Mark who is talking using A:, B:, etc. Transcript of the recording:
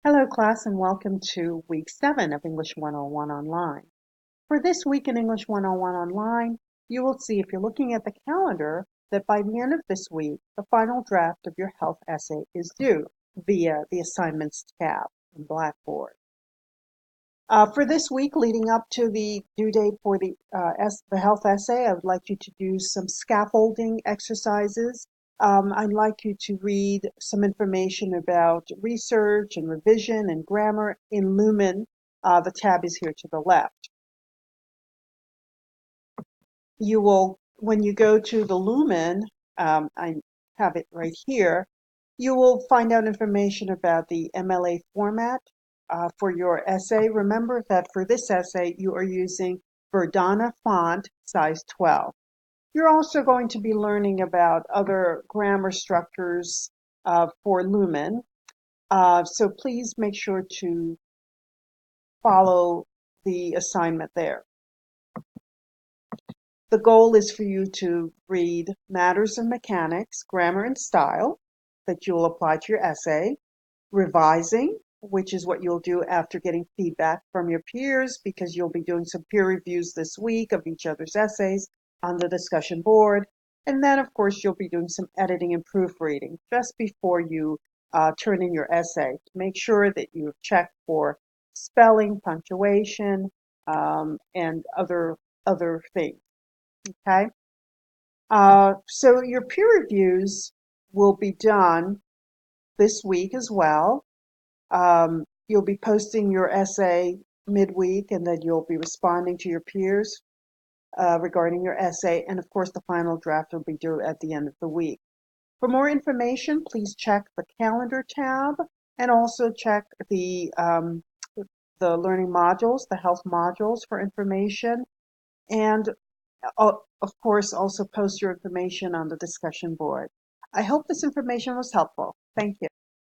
A: Hello, class, and welcome to week 7 of English 101 Online. For this week in English 101 Online, you will see, if you're looking at the calendar, that by the end of this week, the final draft of your health essay is due via the assignments tab in Blackboard. For this week, leading up to the due date for the health essay, I would like you to do some scaffolding exercises. I'd like you to read some information about research and revision and grammar in Lumen. The tab is here to the left. You will, when you go to the Lumen, I have it right here, you will find out information about the MLA format for your essay. Remember that for this essay, you are using Verdana font size 12. You're also going to be learning about other grammar structures for Lumen. So please make sure to follow the assignment there. The goal is for you to read Matters of Mechanics, Grammar and Style that you'll apply to your essay, revising, which is what you'll do after getting feedback from your peers, because you'll be doing some peer reviews this week of each other's essays on the discussion board. And then, of course, you'll be doing some editing and proofreading just before you turn in your essay to make sure that you've checked for spelling, punctuation, and other things. Okay. So your peer reviews will be done this week as well. You'll be posting your essay midweek, and then you'll be responding to your peers regarding your essay. And of course, the final draft will be due at the end of the week. For more information, please check the calendar tab and also check the learning modules, the health modules for information. And of course, also post your information on the discussion board. I hope this information was helpful. Thank you.